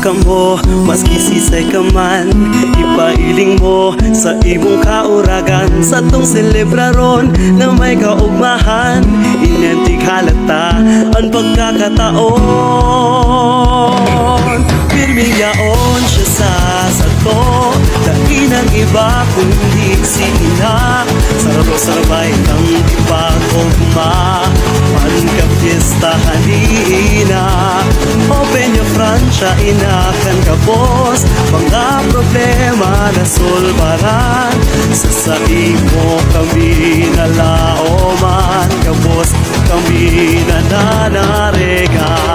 ka mo, maski sisay ka man, ipailing mo sa imong kauragan. Sa tong selebraron na may kaugmahan, inentig halata ang pagkakataon. Pirming yaon siya sa sato, dahil ang iba kundi si ina. Sarap-sarabay kang ipagugma, pagka-fiesta halina. Open your francia, inakan ka boss, mga problema na solbaran. Sa saing mo kami nalaoman ka boss, kami na nanarega.